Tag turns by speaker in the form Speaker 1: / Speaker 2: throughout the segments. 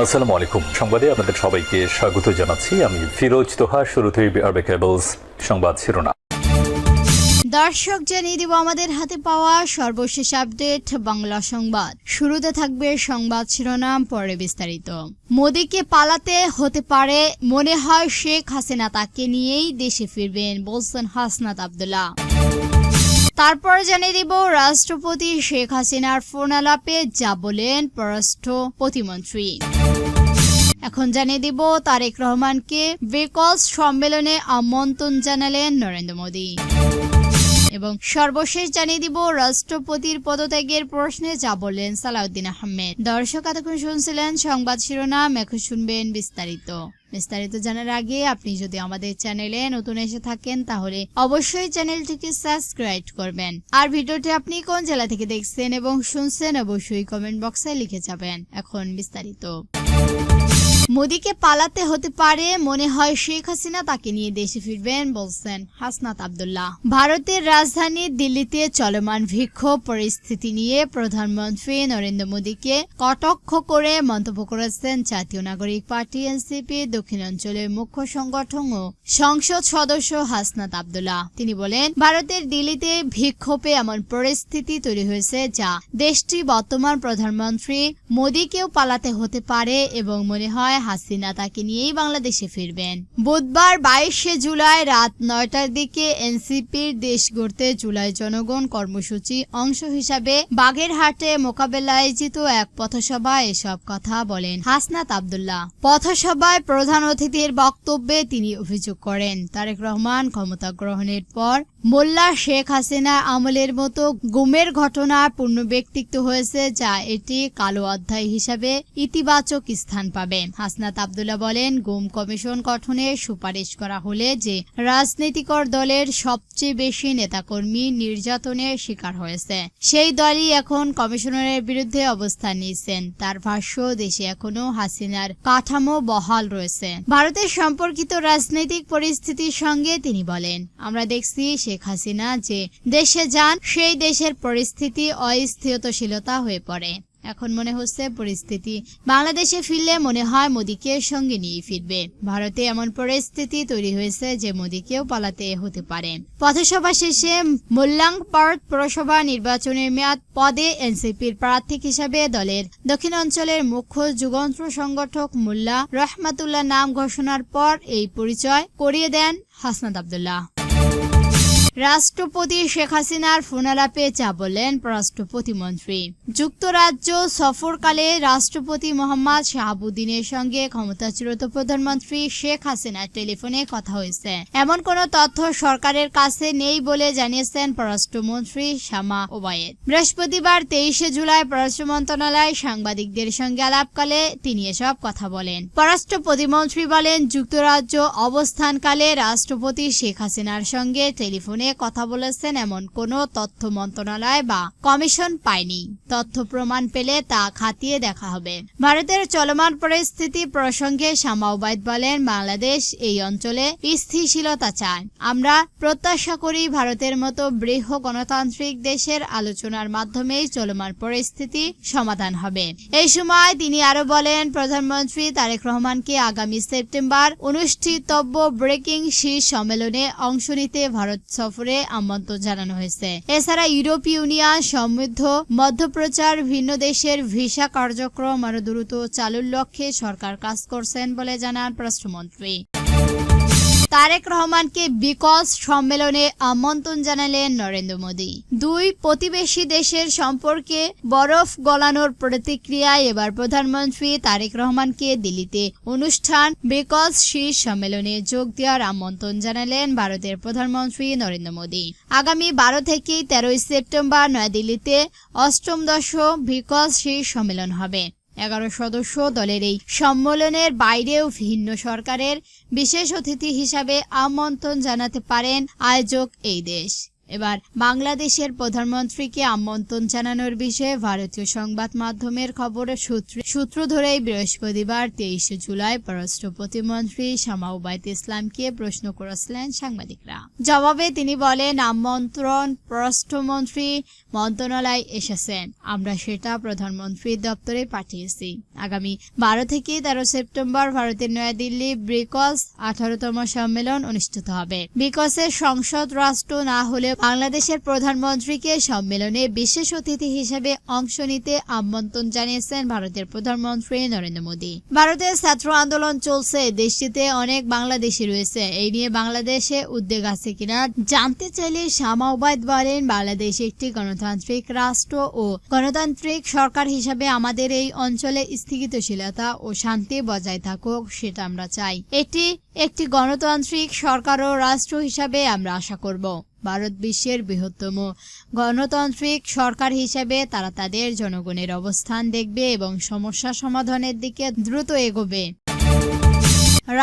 Speaker 1: আসসালামু আলাইকুম। সংবাদে আপনাদের সবাইকে স্বাগত জানাচ্ছি। আমি ফিরোজ তোহা। শুরুতেই আরবে কেবলস সংবাদ শিরোনাম।
Speaker 2: দর্শক, জানিয়ে দিব আমাদের হাতে পাওয়া সর্বশেষ আপডেট বাংলা সংবাদ। শুরুতে থাকবে সংবাদ শিরোনাম, পরে বিস্তারিত। মোদীকে পালাতে হতে পারে, মনে হয় শেখ হাসিনা তাকে নিয়েই দেশে ফিরবেন, বলছেন হাসনাত আব্দুল্লাহ। তারপর জানিয়ে দিব রাষ্ট্রপতি শেখ হাসিনার ফোন আলাপে যা বলেন পররাষ্ট্র প্রতিমন্ত্রী। এখন জানিয়ে দিব তারেক রহমানকে ব্রিকস সম্মেলনে আমন্ত্রণ জানালেন নরেন্দ্র মোদী। এবং সর্বশেষ জানিয়ে দিব রাষ্ট্রপতির পদত্যাগের প্রশ্নে যা বললেন সালাউদ্দিন আহমেদ। দর্শক, এতক্ষণ শুনছিলেন সংবাদ শিরোনাম, এখন শুনবেন বিস্তারিত। জানার আগে আপনি যদি আমাদের চ্যানেলে নতুন এসে থাকেন তাহলে অবশ্যই চ্যানেলটিকে সাবস্ক্রাইব করবেন। আর ভিডিওটি আপনি কোন জেলা থেকে দেখছেন এবং শুনছেন অবশ্যই কমেন্ট বক্সে লিখে যাবেন। এখন বিস্তারিত। মোদীকে পালাতে হতে পারে, মনে হয় শেখ হাসিনা তাকে নিয়ে দেশে ফিরবেন, বলছেন হাসনাত আব্দুল্লাহ। ভারতের রাজধানী দিল্লিতে চলমান বিক্ষোভ পরিস্থিতি নিয়ে প্রধানমন্ত্রী নরেন্দ্র মোদীকে কটাক্ষ করে মন্তব্য করেছেন জাতীয় নাগরিক পার্টি এনসিপি দক্ষিণাঞ্চলের মুখ্য সংগঠন ও সংসদ সদস্য হাসনাত আব্দুল্লাহ। তিনি বলেন, ভারতের দিল্লিতে বিক্ষোভে এমন পরিস্থিতি তৈরি হয়েছে যা দেশটির বর্তমান প্রধানমন্ত্রী মোদীকেও পালাতে হতে পারে এবং মনে হয় হাসিনা তাকে নিয়েই বাংলাদেশে ফিরবেন। বুধবার 22শে জুলাই রাত 9টার দিকে এনসিপির দেশ গড়তে জুলাই জনগণ কর্মসূচি অংশ হিসাবে বাগেরহাটে মোকাবেলা আয়োজিত এক পথসভায় এসব কথা বলেন হাসনাত আব্দুল্লাহ। পথসভায় প্রধান অতিথির বক্তব্যে তিনি অভিযোগ করেন, তারেক রহমান ক্ষমতা গ্রহণের পর মোল্লা শেখ হাসিনা আমলের মতো গুমের ঘটনা পুনরাবৃত্তি হয়েছে, যা এটি কালো অধ্যায় হিসাবে ইতিবাচক স্থান পাবে। হাসনাত আব্দুল্লাহ বলেন, গুম কমিশন গঠনের সুপারিশ করা হলে যে রাজনৈতিক দলের সবচেয়ে বেশি নেতাকর্মী নির্যাতনের শিকার হয়েছে, সেই দলই এখন কমিশনের বিরুদ্ধে অবস্থান নিয়েছেন। তার ভাষ্য, দেশে এখনো হাসিনার কাঠামো বহাল রয়েছে। ভারতের সম্পর্কিত রাজনৈতিক পরিস্থিতির সঙ্গে তিনি বলেন, আমরা দেখছি শেখ হাসিনা যে দেশে যান সেই দেশের পরিস্থিতি অস্থিতিশীলতা হয়ে পড়ে। এখন মনে হচ্ছে পরিস্থিতি বাংলাদেশে ফিরলে মনে হয় মোদীকে সঙ্গে নিয়ে ফিরবে। ভারতে এমন পরিস্থিতি তৈরি হয়েছে যে মোদীকেও পালাতে হতে পারে। পথসভা শেষে মোল্লাংপাড় পৌরসভা নির্বাচনের মেয়াদ পদে এনসিপির প্রার্থী হিসাবে দলের দক্ষিণাঞ্চলের মুখ্য যুগান্তর সংগঠক মোল্লা রহমাতুল্লাহ নাম ঘোষণার পর এই পরিচয় করিয়ে দেন হাসনাত আব্দুল্লাহ। রাষ্ট্রপতি শেখ হাসিনার ফোন আলাপে যা বললেন পররাষ্ট্র প্রতিমন্ত্রী। যুক্তরাজ্য সফরকালে রাষ্ট্রপতি মোহাম্মদ শাহাবুদ্দিনের সঙ্গে ক্ষমতাচ্যুত প্রধানমন্ত্রী শেখ হাসিনার টেলিফোনে কথা হয়েছে, এমন কোন তথ্য সরকারের কাছে নেই বলে জানিয়েছেন পররাষ্ট্রমন্ত্রী শামা ওবায়েদ। বৃহস্পতিবার 23শে জুলাই পররাষ্ট্র মন্ত্রণালয় সাংবাদিকদের সঙ্গে আলাপকালে তিনি এসব কথা বলেন। পররাষ্ট্র প্রতিমন্ত্রী বলেন, যুক্তরাজ্য অবস্থানকালে রাষ্ট্রপতি শেখ হাসিনার সঙ্গে টেলিফোনে কথা বলেছেন এমন কোন তথ্য মন্ত্রণালয় বা কমিশন পায়নি। তথ্য প্রমাণ পেলে তা খতিয়ে দেখা হবে। ভারতের চলমান পরিস্থিতি প্রসঙ্গে শামা ওবায়েদ বলেন, বাংলাদেশ এই অঞ্চলে স্থিতিশীলতা চায়। আমরা প্রত্যাশা করি ভারতের মতো বৃহৎ গণতান্ত্রিক দেশের আলোচনার মাধ্যমেই চলমান পরিস্থিতি সমাধান হবে। এই সময় তিনি আরো বলেন, প্রধানমন্ত্রী তারেক রহমানকে আগামী সেপ্টেম্বর অনুষ্ঠিতব্য ব্রেকিং শীর্ষ সম্মেলনে অংশ নিতে ভারত সফরে আমন্ত্রণ জানানো হয়েছে। এছাড়া ইউরোপীয় ইউনিয়ন সমৃদ্ধ মধ্যপ্রাচ্যের ভিন্ন দেশের ভিসা কার্যক্রম আরো দ্রুত চালুর লক্ষ্যে সরকার কাজ করছেন বলে জানান পররাষ্ট্রমন্ত্রী। তারেক রহমানকে ব্রিকস সম্মেলনে আমন্ত্রণ জানালেন নরেন্দ্র মোদী। দুই প্রতিবেশী দেশের সম্পর্কে বরফ গলানোর প্রতিক্রিয়ায় এবার প্রধানমন্ত্রী তারেক রহমানকে দিল্লিতে অনুষ্ঠান ব্রিকস শীর্ষ সম্মেলনে যোগ দেওয়ার আমন্ত্রণ জানালেন ভারতের প্রধানমন্ত্রী নরেন্দ্র মোদী। আগামী 12 থেকে 13 সেপ্টেম্বর নয়াদিল্লিতে 8ম ব্রিকস শীর্ষ সম্মেলন হবে। 11 সদস্য দলের এই সম্মেলনের বাইরেও ভিন্ন সরকারের বিশেষ অতিথি হিসাবে আমন্ত্রণ জানাতে পারেন আয়োজক এই দেশ। এবার বাংলাদেশের প্রধানমন্ত্রীকে আমন্ত্রণ জানানোর বিষয়ে ভারতীয় সংবাদ মাধ্যমের খবরের সূত্র ধরেই বৃহস্পতিবার 23 জুলাই পররাষ্ট্র প্রতিমন্ত্রী শামা উবাইদ ইসলামকে প্রশ্ন করেছিলেন সাংবাদিকরা। জবাবে তিনি বলেন, আমন্ত্রণ পররাষ্ট্রমন্ত্রী মন্ত্রণালয় এসেছেন, আমরা সেটা প্রধানমন্ত্রীর দপ্তরে পাঠিয়েছি। আগামী 12 থেকে 13 সেপ্টেম্বর ভারতের নয়াদিল্লি ব্রিকস 18তম সম্মেলন অনুষ্ঠিত হবে। ব্রিকসের সংসদ রাষ্ট্র না হলে বাংলাদেশের প্রধানমন্ত্রীকে সম্মেলনে বিশেষ অতিথি হিসেবে অংশ নিতে আমন্ত্রণ জানিয়েছেন ভারতের প্রধানমন্ত্রী নরেন্দ্র মোদী। ভারতের ছাত্র আন্দোলন চলছে, দেশটিতে অনেক বাংলাদেশি রয়েছে, এই নিয়ে বাংলাদেশে উদ্বেগ আছে কিনা জানতে চাইলে শামা উবাইদ বলেন, বাংলাদেশ একটি গণতান্ত্রিক রাষ্ট্র ও গণতান্ত্রিক সরকার হিসাবে আমাদের এই অঞ্চলে স্থিতিশীলতা ও শান্তি বজায় থাকুক, সেটা আমরা চাই। এটি একটি গণতান্ত্রিক সরকার ও রাষ্ট্র হিসাবে আমরা আশা করব। ভারত বিশ্বের বৃহত্তম গণতান্ত্রিক সরকার হিসেবে তারা তাদের জনগণের অবস্থান দেখবে এবং সমস্যা সমাধানের দিকে দ্রুত এগোবে।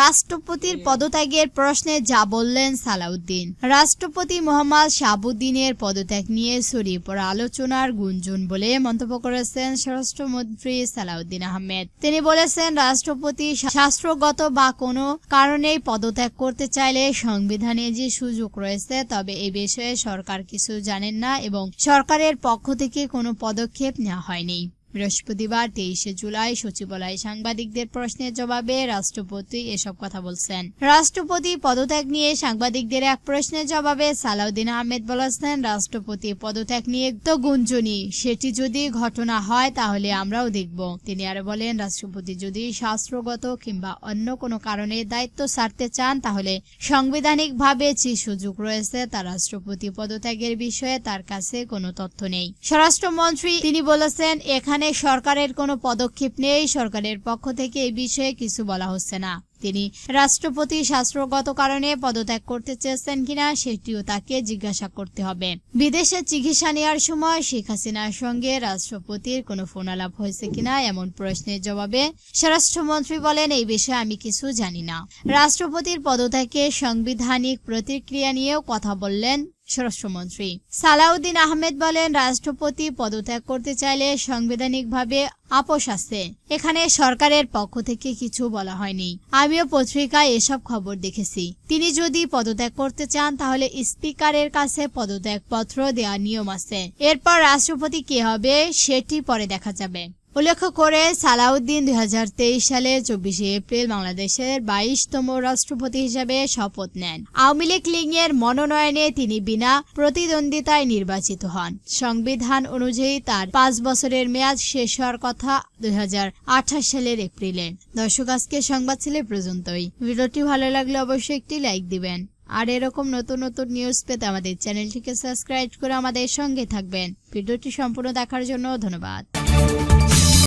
Speaker 2: রাষ্ট্রপতির পদত্যাগের প্রশ্নে যা বললেন সালাউদ্দিন। রাষ্ট্রপতি মোহাম্মদ শাহাবুদ্দিনের পদত্যাগ নিয়ে ছড়িয়ে পড়া আলোচনার গুঞ্জন বলে মন্তব্য করেছেন স্বরাষ্ট্রমন্ত্রী সালাউদ্দিন আহমেদ। তিনি বলেছেন, রাষ্ট্রপতি শাস্ত্রগত বা কোনো কারণেই পদত্যাগ করতে চাইলে সংবিধানে যে সুযোগ রয়েছে, তবে এই বিষয়ে সরকার কিছু জানেন না এবং সরকারের পক্ষ থেকে কোনো পদক্ষেপ নেওয়া হয়নি। বৃহস্পতিবার 23 জুলাই সচিবালয়ে সাংবাদিকদের প্রশ্নের জবাবে রাষ্ট্রপতি এসব কথা বলছেন। রাষ্ট্রপতি পদত্যাগ নিয়ে সাংবাদিকদের এক প্রশ্নের জবাবে সালাউদ্দিন আহমেদ বলেছেন, রাষ্ট্রপতি পদত্যাগ নিয়ে তো গুঞ্জনই, সেটি যদি ঘটনা হয় তাহলে আমরাও দেখব। তিনি আরো বলেন, রাষ্ট্রপতি যদি শাস্ত্রগত কিংবা অন্য কোনো কারণে দায়িত্ব ছাড়তে চান তাহলে সাংবিধানিকভাবে যে সুযোগ রয়েছে তা রাষ্ট্রপতি পদত্যাগের বিষয়ে তার কাছে কোনো তথ্য নেই। স্বরাষ্ট্রমন্ত্রী তিনি বলেছেন, এখানে সরকারের কোনো পদক্ষেপ নেই, সরকারের পক্ষ থেকে এই বিষয়ে কিছু বলা হচ্ছে না। তিনি রাষ্ট্রপতি শাস্ত্রগত কারণে পদত্যাগ করতে চেয়েছেন কিনা সেটিও তাকে জিজ্ঞাসা করতে হবে। বিদেশে চিকিৎসা নেওয়ার সময় শেখ হাসিনার সঙ্গে রাষ্ট্রপতির কোনো ফোনালাপ হয়েছে কিনা এমন প্রশ্নের জবাবে স্বরাষ্ট্রমন্ত্রী বলেন, এই বিষয়ে আমি কিছু জানি না। রাষ্ট্রপতির পদত্যাগে সাংবিধানিক প্রতিক্রিয়া নিয়েও কথা বললেন স্বরাষ্ট্রমন্ত্রী। সালাউদ্দিন আহমেদ বলেন, রাষ্ট্রপতি পদত্যাগ করতে চাইলে সাংবিধানিকভাবে আপোষ আছে, এখানে সরকারের পক্ষ থেকে কিছু বলা হয়নি। আমিও পত্রিকায় এসব খবর দেখেছি। তিনি যদি পদত্যাগ করতে চান তাহলে স্পিকারের কাছে পদত্যাগ পত্র দেওয়ার নিয়ম আছে, এরপর রাষ্ট্রপতি কে হবে সেটি পরে দেখা যাবে। উল্লেখ করে সালাউদ্দিন 2023 সালের 24 এপ্রিল বাংলাদেশের 22তম রাষ্ট্রপতি হিসেবে শপথ নেন। আওয়ামী লীগের মনোনয়নে তিনি বিনা প্রতিদ্বন্দ্বিতায় নির্বাচিত হন। সংবিধান অনুযায়ী তার 5 বছরের মেয়াদ শেষ হওয়ার কথা 2028 সালের এপ্রিলে। দর্শক, আজকে সংবাদ ছিল পর্যন্তই। ভিডিওটি ভালো লাগলে অবশ্যই একটি লাইক দিবেন আর এরকম নতুন নতুন নিউজ পেতে আমাদের চ্যানেলটিকে সাবস্ক্রাইব করে আমাদের সঙ্গে থাকবেন। ভিডিওটি সম্পূর্ণ দেখার জন্য ধন্যবাদ।